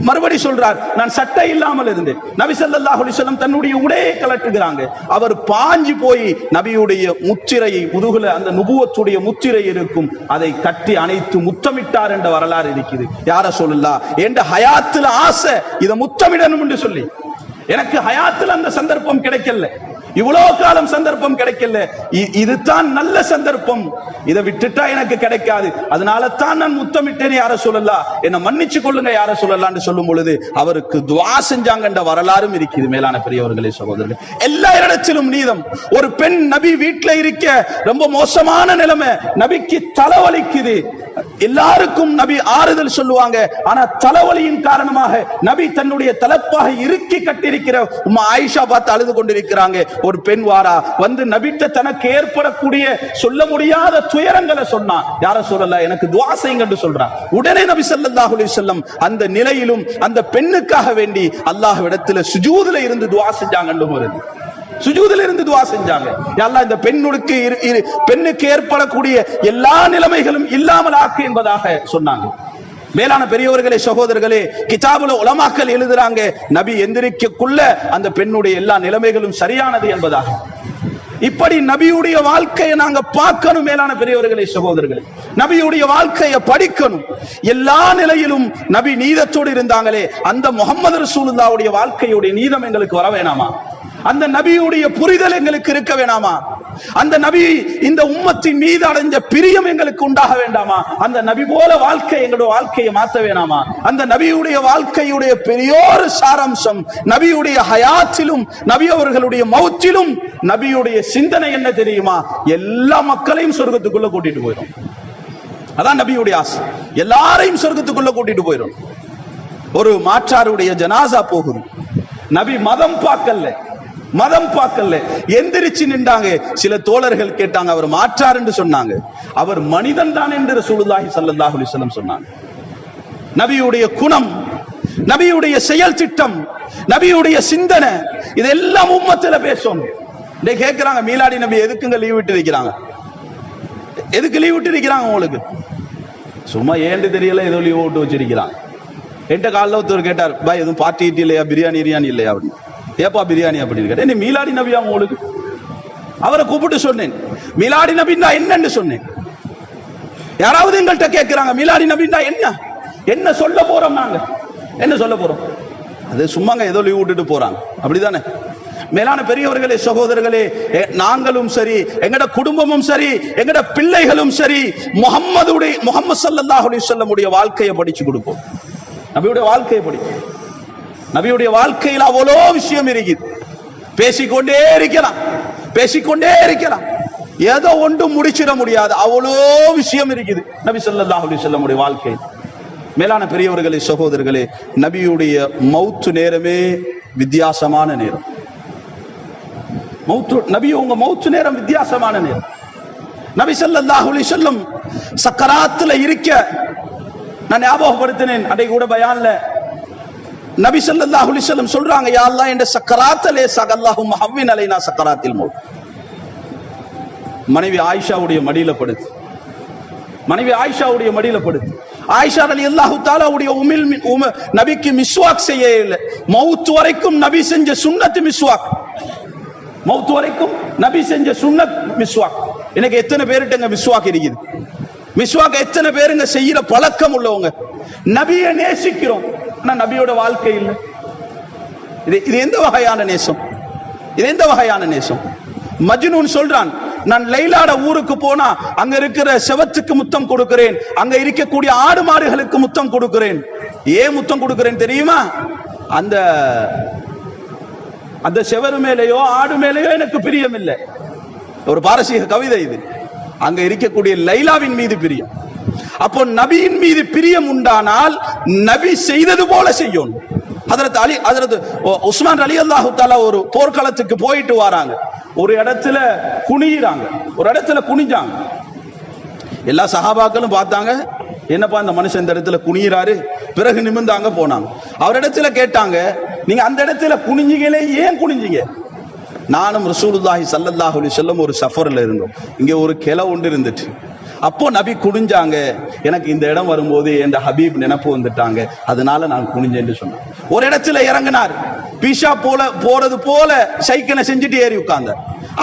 மறுபடி சொல்றார், நான் சட்டை இல்லாமல் இருந்தேன். நபி ஸல்லல்லாஹு அலைஹி வஸல்லம் தன்னுடைய உடையை கலட்டுகிறாங்க. அவர் பாஞ்சு போய் நபியுடைய முத்திரையை, முதுகுல அந்த நுபுவத்துடைய முத்திரை இருக்கும், அதை கட்டி அணைத்து முத்தமிட்டார் என்ற வரலாறு இருக்குது. யார சொல்லலாம், என்ற ஹயாத்துல ஆசை இதை முத்தமிடணும் என்று சொல்லி, எனக்கு ஹயாத்துல அந்த சந்தர்ப்பம் கிடைக்கல, இவ்வளவு காலம் சந்தர்ப்பம் கிடைக்கல, இதுதான் நல்ல சந்தர்ப்பம், இதை விட்டுட்டா எனக்கு கிடைக்காது, அதனால தான் நான் முத்தமிட்டேன் யார சொல்லலாம், என்ன மன்னிச்சு கொள்ளுங்க யார சொல்லலாம்னு சொல்லும் பொழுது அவருக்கு துஆ செஞ்சாங்க என்ற வரலாறும் இருக்குது. மேலான பெரியவர்களே, சகோதரர்களே, எல்லா இடத்திலும் நீதம். ஒரு பெண் நபி வீட்டுல இருக்க ரொம்ப மோசமான நிலைமை, நபிக்கு தலைவலிக்குது, எல்லாருக்கும் நபி ஆறுதல் சொல்லுவாங்க. ஆனா தலைவலியின் காரணமாக நபி தன்னுடைய தலைப்பாக இறுக்கி கட்டியிருக்கிற உம்மா ஆயிஷா பார்த்து அழுது கொண்டிருக்கிறாங்க. ஒரு பெண் வாரா வந்து நபிட்ட தனக்கு ஏற்படக்கூடிய சொல்ல முடியாத துயரங்களை சொன்னா, யார சொல்லல, எனக்கு துஆ செய்யுங்க என்று சொல்றான். உடனே நபி ஸல்லல்லாஹு அலைஹி வஸல்லம் அந்த நிலையிலும் அந்த பெண்ணுக்காக வேண்டி அல்லாஹ்விடத்தில் சுஜூதுல இருந்து துஆ செஞ்சாங்கன்னு வருது. சுஜூதில் இருந்து துஆ செஞ்சாங்க, யா அல்லாஹ், இந்த பெண்ணுக்கு ஏற்படக்கூடிய எல்லா நிலைமைகளும் இல்லாமல் ஆக்கு என்பதாக சொன்னாங்க. மேலான பெரியவர்களே, சகோதரர்களே, கிதாபுல உலமாக்கள் எழுதுறாங்க, நபி எந்திரிக்கக்குள்ள அந்த பெண்ணுடைய எல்லா நிலைமைகளும் சரியானது என்பதாக. இப்படி நபியுடைய வாழ்க்கையை நாங்க பார்க்கணும். மேலான பெரியவர்களே, சகோதரர்களே, நபியுடைய வாழ்க்கையை படிக்கணும். எல்லா நிலையிலும் நபி நீதத்தோடு இருந்தாங்களே, அந்த முஹம்மது ரசூலுல்லாஹ்வுடைய வாழ்க்கையுடைய நீதம் எங்களுக்கு வர வேணாமா? அந்த நபியுடைய புரிதல் எங்களுக்கு இருக்க வேணாமா? அந்த நபி இந்த உம்மத்தின் மீது அடைஞ்ச பிரியம் எங்களுக்கு உண்டாக வேண்டாமா? அந்த நபி போல வாழ்க்கை எங்களுடைய வாழ்க்கையை மாற்ற வேணாமா? அந்த நபியுடைய வாழ்க்கையுடைய பெரியோரு சாராம்சம், நபியுடைய ஹயாத்திலும் நபி அவர்களுடைய மௌத்திலும் நபியுடைய சிந்தனை என்ன தெரியுமா? எல்லா மக்களையும் சொர்க்கத்துக்குள்ள கூட்டிட்டு போயிடும். அதான் நபியுடைய ஆசை, எல்லாரையும் சொர்க்கத்துக்குள்ள கூட்டிட்டு போயிடும். ஒரு மாற்றாருடைய ஜனாசா போகுது, நபி மதம் பார்க்கல, எந்திரிச்சு நின்றாங்க. சில தோழர்கள் கேட்டாங்க, அவர் மாற்றார் என்று சொன்னாங்க. அவர் மனிதன் தான் என்று ரசூலுல்லாஹி ஸல்லல்லாஹு அலைஹி வஸல்லம் சொன்னாங்க. நபியுடைய குணம், நபியுடைய செயல் திட்டம், நபியுடைய சிந்தனை, இதெல்லாம் உம்மத்துல பேசணும். இன்னைக்கு கேட்கிறாங்க, மீலாடி நபி எதுக்குங்க லீவ் விட்டு இருக்கிறாங்க? எதுக்கு லீவ் விட்டு இருக்கிறாங்க? உங்களுக்கு சும்மா ஏன்னு தெரியல, ஏதோ லீவ் விட்டு வச்சிருக்கிறாங்க. என்கிட்ட காலைல ஒருத்தர் கேட்டார், பாய் எதுவும் பார்ட்டி இல்லையா, பிரியாணி இல்லையா அப்படின்னு. ஏப்பா பிரியாணி அப்படின்னு கேட்டேன். மீலாடி நபியா உங்களுக்கு? அவரை கூப்பிட்டு சொன்னேன், மீலாடி நபின்னா என்னன்னு சொன்னேன். யாராவது எங்கள்கிட்ட கேட்கிறாங்க, மீலாடி நபின்னா என்ன சொல்ல போறோம்? நாங்க என்ன சொல்ல போறோம்? அது சும்மாங்க ஏதோ லீவ் விட்டுட்டு போறாங்க, அப்படிதானே? மேலான பெரியவர்களே, சகோதரர்களே, நாங்களும் சரி, எங்கட குடும்பமும் சரி, எங்கட பிள்ளைகளும் சரி, முஹம்மது ஸல்லல்லாஹு அலைஹி வஸல்லம் உடைய வாழ்க்கையை படிச்சு கொடுப்போம். நபியுடைய வாழ்க்கையை படிக்கும். நபியுடைய வாழ்க்கையில் அவ்வளோ விஷயம் இருக்குது. பேசிக்கொண்டே இருக்கலாம், ஏதோ ஒன்றும் முடிச்சிட முடியாது, அவ்வளோ விஷயம் இருக்குது நபி ஸல்லல்லாஹு அலைஹி வஸல்லம் உடைய வாழ்க்கையில். மேலான பெரியவர்களே, சகோதரர்களே, நபியுடைய மௌத்து நேரமே வித்தியாசமான நேரம். உங்க மௌத்து நேரம் வித்தியாசமான நேரம். நபி ஸல்லல்லாஹு அலைஹி வஸல்லம் சக்கராத்துல இருக்க, நான் ஞாபகப்படுத்தினேன் அன்றைக்கு கூட பயான்ல, நபி ஸல்லல்லாஹு அலைஹி வஸல்லம் சொல்றாங்க, யா அல்லாஹ், இந்த சக்கராத்தலே சகல்லாஹும்ம ஹவ்வின் அலைனா சக்கராத்தில் மௌத். மனைவி ஆயிஷாவுடைய மடியில படுத்து, ஆயிஷா ரலியல்லாஹு தஆலாவுடைய நபிக்கு மிஸ்வாக் செய்ய இல்லை. மௌத் வரைக்கும் நபி செஞ்ச சுன்னத் மிஸ்வாக். மௌத் வரைக்கும் நபி செஞ்ச சுன்னத் மிஸ்வாக். எனக்கு எத்தனை பேருட்டங்க மிஸ்வாக் இருக்குது? மிஸ்வாக் எத்தனை பேருங்க செய்யற பழக்கம் உள்ளவங்க? நபியை நேசிக்கிறோம், ஆனா நபியோட வாழ்க்கை இல்லை. இது எந்த வகையான நேசம்? மஜ்னூன் சொல்றான், நான் லைலாட ஊருக்கு போனா அங்க இருக்கிற செவத்துக்கு முத்தம் கொடுக்கிறேன், அங்க இருக்கக்கூடிய ஆடு மாடுகளுக்கு முத்தம் கொடுக்கிறேன். ஏன் முத்தம் கொடுக்கிறேன் தெரியுமா? அந்த செவரு மேலேயோ ஆடு மேலேயோ எனக்கு பிரியம் இல்லை. ஒரு பாரசீக கவிதை இது. அங்க இருக்கக்கூடிய லைலாவின் மீது பிரியம். அப்போ நபியின் மீது பிரியம் உண்டானால் நபி செய்தது போல செய்யணும். ஹஜ்ரத் உஸ்மான் ரலியல்லாஹு தஆலா ஒரு போர்க்களத்துக்கு போயிட்டு வராங்க. ஒரு இடத்துல குனியிறாங்க, ஒரு இடத்துல குனிஞ்சாங்க. எல்லா சஹாபாக்களும் பார்த்தாங்க, என்னப்பா இந்த மனுஷன் இந்த இடத்துல குனியிறாரு. பிறகு நிமிர்ந்தாங்க, போனாங்க. அவரிடத்துல கேட்டாங்க, நீங்க அந்த இடத்துல குனிஞ்சிங்களே, ஏன் குனிஞ்சிங்க? நானும் ரசூலுல்லாஹி ஸல்லல்லாஹு அலைஹி வஸல்லம் ஒரு சஃபர்ல இருந்தோம், இங்க ஒரு கிளை ஒன்று இருந்துச்சு. அப்போ நபி குனிஞ்சாங்க, எனக்கு இந்த இடம் வரும்போது என் ஹபீப் நினைப்பு வந்துட்டாங்க, அதனால நான் குனிஞ்சேன்னு சொன்னேன். ஒரு இடத்துல இறங்கினார், பீஷா போறது போல சைக்கிளை செஞ்சுட்டு ஏறி உட்கார்ந்த.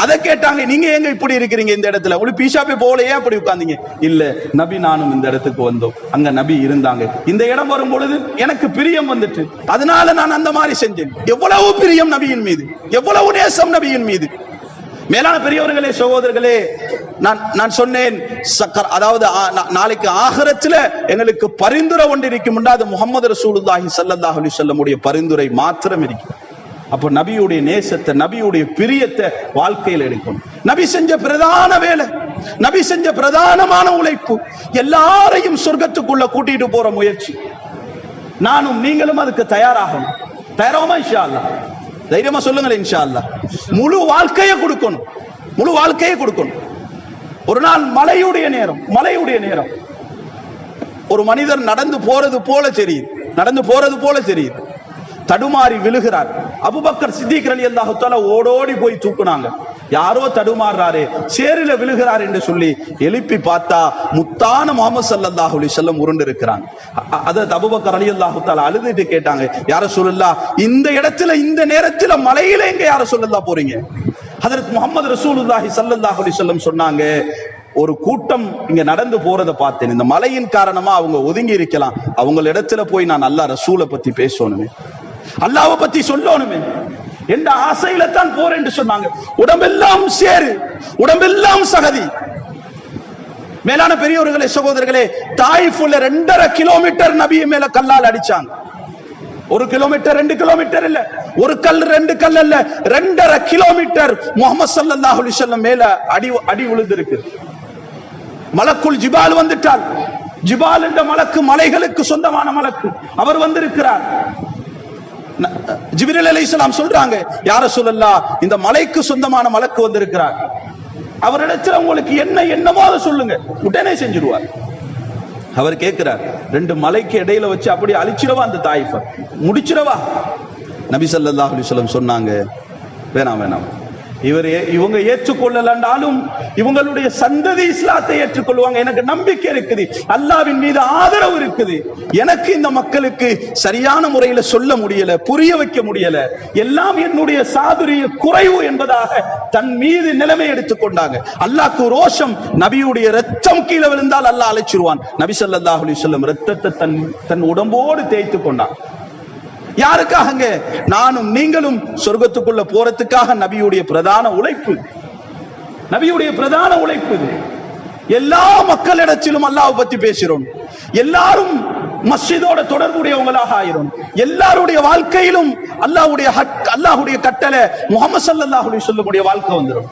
அதை கேட்டாங்க, நீங்க எங்க இப்படி இருக்கிறீங்க இந்த இடத்துல, உங்களுக்கு பீஷாப்பே போலயே அப்படி உட்கார்ந்தீங்க? இல்ல நபி நானும் இந்த இடத்துக்கு வந்தோம், அங்க நபி இருந்தாங்க, இந்த இடம் வரும் பொழுது எனக்கு பிரியம் வந்துட்டு, அதனால நான் அந்த மாதிரி செஞ்சேன். எவ்வளவு பிரியம் நபியின் மீது, எவ்வளவு நேசம் நபியின் மீது. மேலான பெரியவர்களே, சகோதரர்களே, நான் சொன்னேன், அதாவது நாளைக்கு ஆகிரத்துல எங்களுக்கு பரிந்துரை ஒன்று இருக்கும், அது முஹம்மது ரசூலுல்லாஹி ஸல்லல்லாஹு அலைஹி வஸல்லம் உடைய பரிந்துரை மாத்திரம் இருக்கும். அப்ப நபியுடைய நேசத்தை, நபியுடைய பிரியத்தை வாழ்க்கையில் எடுக்கணும். நபி செஞ்ச பிரதான வேலை, நபி செஞ்ச பிரதானமான உழைப்பு, எல்லாரையும் சொர்க்கத்துக்குள்ள கூட்டிட்டு போற முயற்சி. நானும் நீங்களும் அதுக்கு தயாராகணும். தயாராகுமா இன்ஷா அல்லாஹ்? தைரியமா சொல்லுங்களேன் இன்ஷா அல்லாஹ். முழு வாழ்க்கையை கொடுக்கணும், முழு வாழ்க்கையை கொடுக்கணும். ஒரு நாள் மலையுடைய நேரம், ஒரு மனிதர் நடந்து போறது போல தெரியுது, தடுமாறி விழுகிறார். அபூபக்கர் சித்திக் ரலியல்லாஹு தஆலா ஓடோடி போய் தூக்குனாங்க. யாரோ தடுமாறுறாரு, சேரில விழுகிறார் என்று சொல்லி எழுப்பி பார்த்தா முத்தான முஹம்மது ஸல்லல்லாஹு அலைஹி வஸல்லம் உருண்டு இருக்கிறாங்க. ஹஜ்ரத் அபூபக்கர் ரலியல்லாஹு தஆலா அழுதுட்டு கேட்டாங்க, யா ரசூலுல்லாஹ், இந்த இடத்துல இந்த நேரத்துல மலையில எங்க யா ரசூலுல்லாஹ் போறீங்க? ஹஜ்ரத் முஹம்மது ரசூலுல்லாஹி ஸல்லல்லாஹு அலைஹி வஸல்லம் சொன்னாங்க, ஒரு கூட்டம் இங்க நடந்து போறதை பார்த்தேன், இந்த மலையின் காரணமா அவங்க ஒதுங்கி இருக்கலாம், அவங்க இடத்துல போய் நான் அல்லாஹ் ரசூலை பத்தி பேசணுமே, அல்லாஹ்வை பத்தி சொல்லணுமே என்ற ஆசையில தான் போறேன் என்று சொன்னாங்க. உடம்பெல்லாம் சேரு, உடம்பெல்லாம் சகதி. மேலான பெரியவர்களே, சகோதரர்களே, தாயிஃப்ல 2.5 கிலோமீட்டர் நபி மேல கல்லால் அடிச்சாங்க. 1 கிலோமீட்டர் 2 கிலோமீட்டர் இல்ல, ஒரு கல் 2 கல் அல்ல, 2.5 கிலோமீட்டர் முஹம்மது ஸல்லல்லாஹு அலைஹி வஸல்லம் மேல அடி விழுந்திருக்கு. மலக்குல் ஜிபால் வந்துட்டார். ஜிபால் என்ற மலக்கு மலைகளுக்கு சொந்தமான மலக்கு, அவர் வந்திருக்கிறார். ஜிப்ரீல் அலைஹிஸ்ஸலாம் சொல்றாங்க, யா ரசூலல்லாஹ், இந்த மலைக்கு சொந்தமான மலக்கு வந்திருக்கிறார், அவரிடத்துல உங்களுக்கு என்னமோ அதை சொல்லுங்க, உடனே செஞ்சிருவார். அவர் கேட்கிறார், 2 மலைக்கு இடையில வச்சு அப்படியே அழிச்சிடவா அந்த தாயிஃபை, முடிச்சிடவா? நபி ஸல்லல்லாஹு அலைஹி வஸல்லம் சொன்னாங்க, வேணாம், இவங்க ஏற்றுக்கொள்ளலண்டாலும் இவங்களுடைய சந்ததி இஸ்லாத்தை ஏற்றுக்கொள்வாங்க, எனக்கு நம்பிக்கை இருக்குது, அல்லாஹ்வின் மீது ஆதரவு இருக்குது. எனக்கு இந்த மக்களுக்கு சரியான முறையில சொல்ல முடியல, புரிய வைக்க முடியல, எல்லாம் என்னுடைய சாதுரிய குறைவு என்பதாக தன் மீது நிலைமை எடுத்துக்கொண்டாங்க. அல்லாஹ்க்கு ரோஷம், நபியுடைய ரத்தம் கீழே விழுந்தால் அல்லாஹ் அழைச்சிருவான். நபி ஸல்லல்லாஹு அலைஹி வஸல்லம் ரத்தத்தை தன் உடம்போடு தேய்த்து கொண்டான். யாருக்காக? நானும் நீங்களும் சொர்க்கத்துக்குள்ள போறதுக்காக நபியுடைய பிரதான உழைப்பு, நபியுடைய பிரதான உழைப்பு இது. எல்லா மக்களிடத்திலும் அல்லாஹ்வை பத்தி பேசுறோம், எல்லாரும் மஸ்ஜிதோட தொடர்புடையவங்களாக ஆயிரும், எல்லாருடைய வாழ்க்கையிலும் அல்லாஹ்வுடைய கட்டளை முஹம்மது ஸல்லல்லாஹு அலைஹி வஸல்லம் வாழ்க்கை வந்துடும்.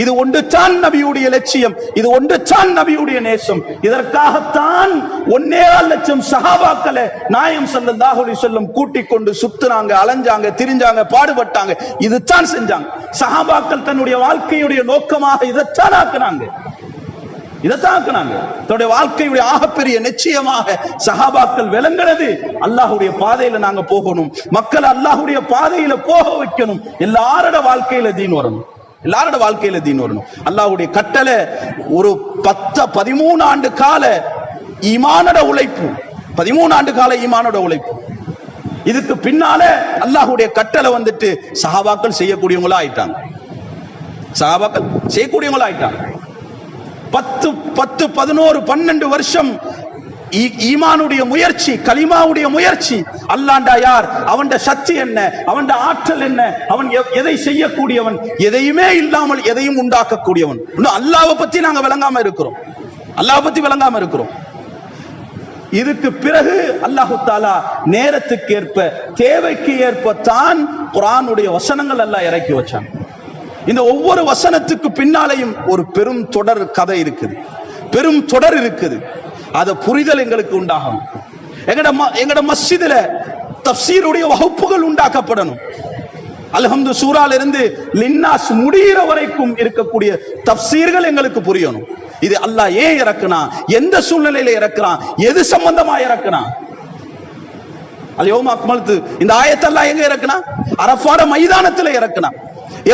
இது ஒன்றுதான் நபியுடைய லட்சியம், இது ஒன்றுதான் நபியுடைய நேசம். இதற்காகத்தான் 1.25 லட்சம் சஹாபாக்களை நாயகம் ஸல்லல்லாஹு அலைஹி வஸல்லம் கூட்டிக் கொண்டு சுத்துனாங்க, அலைஞ்சாங்க, திரிஞ்சாங்க, பாடுபட்டாங்க. இதுதான் செஞ்சாங்க சஹாபாக்கள். தன்னுடைய வாழ்க்கையுடைய நோக்கமாக இதைத்தான் ஆக்குனாங்க. தன்னுடைய வாழ்க்கையுடைய ஆகப்பெரிய நிச்சயமாக சஹாபாக்கள் விளங்கினது, அல்லாஹ்வுடைய பாதையில நாங்க போகணும், மக்களை அல்லாஹ்வுடைய பாதையில போக வைக்கணும், எல்லாரோட வாழ்க்கையில தீன் வரணும், எல்லாரோட வாழ்க்கையில தீன் வரணும். அல்லாஹ்வுடைய கட்டளை ஒரு 13 ஆண்டு கால ஈமானோட உழைப்பு, 13 ஆண்டு கால ஈமானோட உழைப்பு. இதுக்கு பின்னால அல்லாஹ்வுடைய கட்டளை வந்துட்டு சஹாபாக்கள் செய்யக்கூடியவங்களா ஆயிட்டாங்க, சஹாபாக்கள் செய்யக்கூடியவங்களா ஆயிட்டாங்க. 10, 11, 12 வருஷம் ஈமானுடைய முயற்சி, கலிமாவுடைய முயற்சி. அல்லாஹ்டா யார், அவன் சக்தி என்ன, அவன் ஆற்றல் என்ன, அவன் எதை செய்யக்கூடியவன், எதையுமே இல்லாமல் எதையும் உண்டாக்கக்கூடியவன். இன்னும் அல்லாஹ்வை பத்தி நாங்க விளங்காம இருக்கிறோம், அல்லாஹ்வை பத்தி விளங்காம இருக்கிறோம். இதுக்கு பிறகு அல்லாஹு தஆலா நேரத்துக்கு ஏற்ப, தேவைக்கு ஏற்ப தான் குர்ஆனுடைய வசனங்கள் எல்லாம் இறக்கி வச்சான். இந்த ஒவ்வொரு வசனத்துக்கு பின்னாலேயும் ஒரு பெரும் தொடர் கதை இருக்குது, பெரும் தொடர் இருக்குது. அத புரிதல் எங்களுக்கு உண்டாகும். எங்கட மஸ்ஜிதுல தஃப்சீருடைய வகுப்புகள் உண்டாக்கப்படணும். அல்ஹம்து சூரால இருந்து லின்னாஸ் முடிகிற வரைக்கும் இருக்கக்கூடிய தஃப்சீர்கள் எங்களுக்கு புரியணும். இது அல்லாஹ் ஏன் இறக்குனா, எந்த சூழ்நிலையில இறக்குறான், எது சம்பந்தமா இறக்குறான். அல்யௌம அக்மல்து இந்த ஆயத்தை அல்லாஹ் எங்க இறக்குனா? அரஃபாட மைதானத்துல இறக்குனா.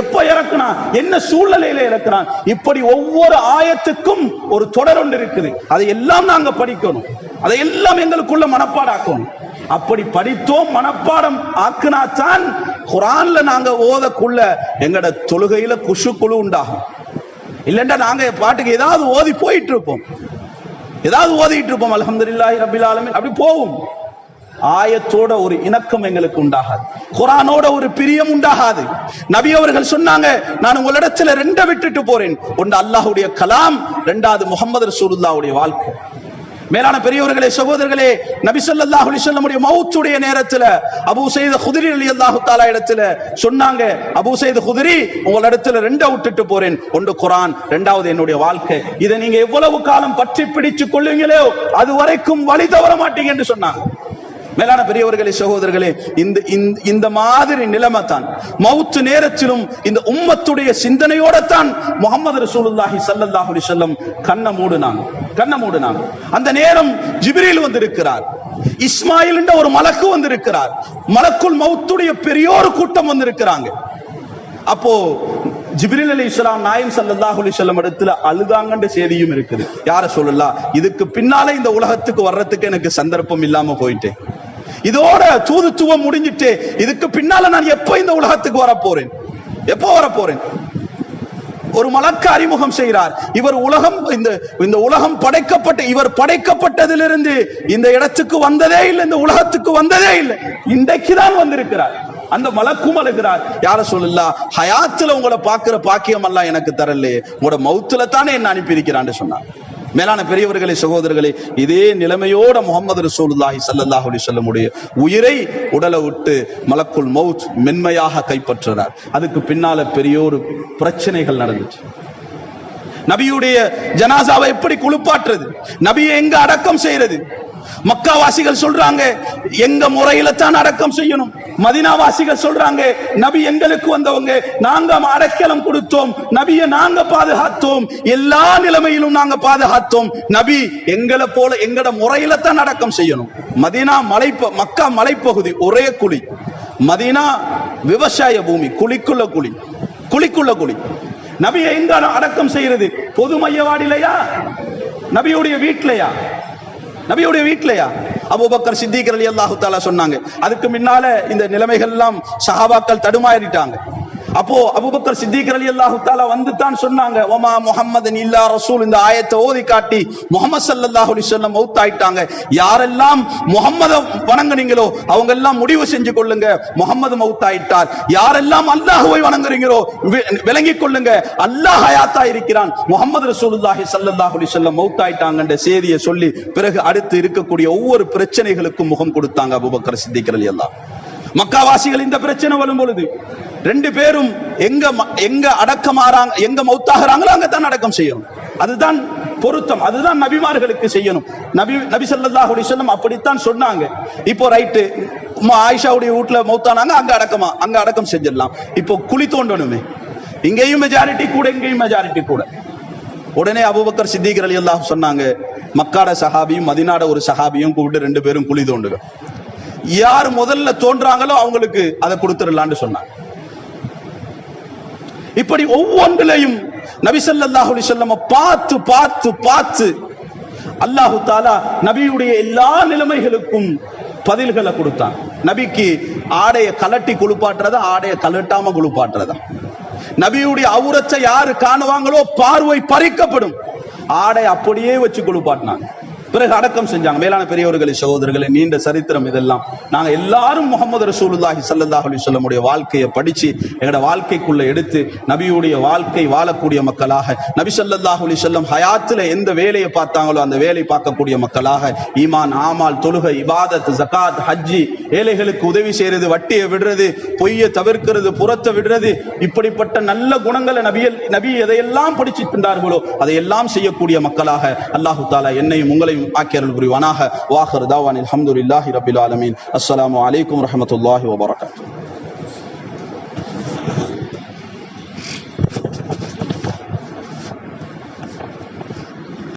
எப்ப இறக்குனா, என்ன சூழ்நிலையில இறக்குறான். இப்படி ஒவ்வொரு ஆயத்துக்கும் ஒரு தொடர் ஒன்று இருக்குது. அதை எல்லாம் நாங்க படிக்கணும், அதை எல்லாம் எங்களுக்குள்ள மனப்பாடாக்கணும். அப்படி படித்தோம், மனப்பாடம் ஆக்குனாத்தான் குர்ஆன்ல நாங்க ஓதக்குள்ள எங்கட தொழுகையில குஷுக்குழு உண்டாகும். இல்லைன்னா நாங்க பாட்டுக்கு ஏதாவது ஓதி போயிட்டு இருப்போம், ஏதாவது ஓதிட்டு இருப்போம். அல்ஹம்துலில்லாஹி ரப்பில் ஆலமீன் அப்படி போகும். ஆயத்தோட ஒரு இணக்கம் எங்களுக்கு உண்டாகாது, குர்ஆனோட ஒரு பிரியம் உண்டாகாது. நபி அவர்கள் சொன்னாங்க, நான் உங்களிடத்துல ரெண்ட விட்டுட்டு போறேன். ஒன்று அல்லாஹ்வுடைய கலாம், இரண்டாவது முஹம்மது ரசூலுல்லாஹ்வுடைய வாழ்க்கை. மேலான பெரியவர்களே, சகோதரர்களே, நபி ஸல்லல்லாஹு அலைஹி வஸல்லம் உடைய மௌத்துடைய நேரத்துல அபூ ஸயீத் குத்ரி ரலியல்லாஹு தஆலா இடத்துல சொன்னாங்க, அபூ ஸயீத் குத்ரி உங்களிடத்துல ரெண்ட விட்டுட்டு போறேன். ஒன்று குர்ஆன், இரண்டாவது என்னுடைய வாழ்க்கை. இதை நீங்க எவ்வளவு காலம் பற்றி பிடிச்சு கொள்ளுங்களோ அது வரைக்கும் வழி தவற மாட்டீங்க என்று சொன்னாங்க. மேலான பெரியவர்களே, சகோதரர்களே, இந்த மாதிரி நிலைமை தான் மவுத்து நேரத்திலும் இந்த உம்மத்துடைய சிந்தனையோட தான் முஹம்மது ரசூலுல்லாஹி ஸல்லல்லாஹு அலைஹி வஸல்லம் கண்ண மூடுனாங்க. அந்த நேரம் ஜிப்ரீல் வந்திருக்கிறார், இஸ்மாயில் என்ற ஒரு மலக்கு வந்திருக்கிறார், மலக்குல் மவுத்துடைய பெரியோர் கூட்டம் வந்திருக்கிறாங்க. அப்போ ஜிப்ரீல் அலைஹிஸ்ஸலாம் நாயம் ஸல்லல்லாஹு அலைஹி வஸல்லம் இடத்துல அழுதாங்கன்ற செய்தியும் இருக்குது. யார சொல்லலாம், இதுக்கு பின்னாலே இந்த உலகத்துக்கு வர்றதுக்கு எனக்கு சந்தர்ப்பம் இல்லாம போயிட்டேன், இதோட தூதுத்துவம் முடிஞ்சிட்டு இதுக்கு பின்னால நான் எப்ப இந்த உலகத்துக்கு வரப்போறேன், எப்போ வரப்போறேன். ஒரு மலக்கு அறிமுகம் செய்கிறார். இவர் உலகம், இந்த உலகம் படைக்கப்பட்ட, இவர் படைக்கப்பட்டதிலிருந்து இந்த இடத்துக்கு வந்ததே இல்லை, இந்த உலகத்துக்கு வந்ததே இல்லை, இன்றைக்குதான் வந்திருக்கிறார். அந்த மலக்கும் அழுகிறார், யார சொல்லலாம், ஹயாத்துல உங்களை பார்க்கிற பாக்கியம் எல்லாம் எனக்கு தரலே, உங்களோட மௌத்துல தானே என்ன அனுப்பி இருக்கிறான்னு சொன்னார். மேலான பெரியவர்களே, சகோதரர்களே, இதே நிலைமையோட முஹம்மது ரசூலுல்லாஹி ஸல்லல்லாஹு அலைஹி வஸல்லம் உடைய உயிரை உடலை விட்டு மலக்குல் மௌத் மென்மையாக கைப்பற்றுறார். அதுக்கு பின்னால பெரியோரு பிரச்சனைகள் நடந்துச்சு. நபியுடைய ஜனாசாவை எப்படி குளிப்பாட்டுறது, நபியை எங்க அடக்கம் செய்யறது. மக்காவாசிகள் சொல்றாங்க எங்க முறையில தான் அடக்கம் செய்யணும். மதீனாவாசிகள் சொல்றாங்க நபி எங்களுக்கு வந்தவங்க, நாங்க அடக்கலம் கொடுத்தோம், நபியை நாங்க பாதுகாத்தோம், எல்லா நிலைமையிலும் நாங்க பாதுகாத்தோம், நபி எங்களை போல எங்கட முறையில தான் அடக்கம் செய்யணும். மதீனா மக்கா மலைப்பகுதி, ஒரே குழி. மதீனா விவசாய பூமி, குழிக்குள்ள குழி. நபியை எங்க அடக்கம் செய்யறது? பொது மையவாடிலையா, நபியுடைய வீட்லையா? அபூபக்கர் சித்திக் ரலியல்லாஹு தஆலா சொன்னாங்க. அதுக்கு முன்னால இந்த நிலைமைகள் எல்லாம் சஹாபாக்கள் தடுமாறிட்டாங்க. அப்போ அபூபக்கர் சித்திக் ரலியல்லாஹு தஆலா வந்து தான் சொன்னாங்க, வமா முஹம்மதுன் இல்லா ரசூல், இந்த ஆயத்தை ஓதி காட்டி முஹம்மது ஸல்லல்லாஹு அலைஹி வஸல்லம் மௌத் ஆயிட்டாங்க, யாரெல்லாம் முஹம்மத வணங்குறீங்களோ அவங்க எல்லாம் முடிவு செஞ்சு கொள்ளுங்க, முஹம்மது மௌத் ஆயிட்டார். யாரெல்லாம் அல்லாஹ்வை வணங்குறீங்களோ விளங்கிக் கொள்ளுங்க, அல்லாஹ் ஹயாத்தா இருக்கிறான், முஹம்மது ரசூலுல்லாஹி ஸல்லல்லாஹு அலைஹி வஸல்லம் மௌத் ஆயிட்டாங்கன்ற செய்தியை சொல்லி பிறகு அடுத்து இருக்கக்கூடிய ஒவ்வொரு பிரச்சனைகளுக்கும் முகம் கொடுத்தாங்க அபூபக்கர் சித்திக் ரலியல்லாஹு. மக்காவாசிகள் இந்த பிரச்சனை வரும் பொழுது ரெண்டு பேரும் எங்க அடக்கமாறாங்க, எங்க மௌத்தாகிறாங்களோ அங்கதான் அடக்கம் செய்யணும். அதுதான் பொருத்தம், அதுதான் நபிமார்களுக்கு செய்யணும். நபி ஸல்லல்லாஹு அலைஹி வஸல்லம் அப்படித்தான் சொன்னாங்க. இப்போ ரைட்டு, ஆயிஷாவுடைய வீட்டுல மௌத்தானாங்க, அங்க அடக்கம் செஞ்சிடலாம். இப்போ குழி தோண்டணுமே, இங்கேயும் மெஜாரிட்டி கூட, இங்கேயும் மெஜாரிட்டி கூட. உடனே அபூபக்கர் சித்திக் ரலியல்லாஹு சொன்னாங்க, மக்காட சஹாபியும் மதீனாட ஒரு சஹாபியும் கூப்பிட்டு ரெண்டு பேரும் குழி தோண்டுங்க, யார் முதல்ல தோன்றாங்களோ அவங்களுக்கு அதை கொடுத்துடலான்னு சொன்னாங்க. இப்படி ஒவ்வொன்றிலையும் நபி ஸல்லல்லாஹு அலைஹி வஸல்லம் பார்த்து அல்லாஹு தஆலா நபியுடைய எல்லா நிலைமைகளுக்கும் பதில்களை கொடுத்தான். நபிக்கு ஆடைய கலட்டி குளிப்பாட்டுறதா, ஆடைய கலட்டாம குளிப்பாட்டுறதா. நபியுடைய அவுரத்தை யாரு காணுவாங்களோ பார்வை பறிக்கப்படும், ஆடை அப்படியே வச்சு குளிப்பாட்டினாங்க. பிறகு அடக்கம் செஞ்சாங்க. மேலான பெரியவர்களே, சகோதரர்களே, நீண்ட சரித்திரம் இதெல்லாம். நாங்க எல்லாரும் முஹம்மது ரசூலுல்லாஹி ஸல்லல்லாஹு அலைஹி வஸல்லம் உடைய வாழ்க்கையை படிச்சு எங்கட வாழ்க்கைக்குள்ள எடுத்து நபியுடைய வாழ்க்கை வாழக்கூடிய மக்களாக, நபி ஸல்லல்லாஹு அலைஹி வஸல்லம் ஹயாத்துல எந்த வேலையை பார்த்தாங்களோ அந்த வேலை பார்க்கக்கூடிய மக்களாக, ஈமான், ஆமால், தொழுகை, இபாதத், ஜகாத், ஹஜ்ஜி ஏழைகளுக்கு உதவி செய்யறது, வட்டியை விடுறது, பொய்யை தவிர்க்கிறது, புறத்தை விடுறது, இப்படிப்பட்ட நல்ல குணங்களை நபி எதையெல்லாம் படிச்சு தந்தார்களோ அதையெல்லாம் செய்யக்கூடிய மக்களாக அல்லாஹு தஆலா என்னையும் உங்களையும் ஆக்கி அருள் புரிவானாக. வாஹிர் தாவானில் அல்ஹம்துலில்லாஹி ரப்பில் ஆலமீன். அஸ்ஸலாமு அலைக்கும் வரஹ்மத்துல்லாஹி வபரகாத்துஹு.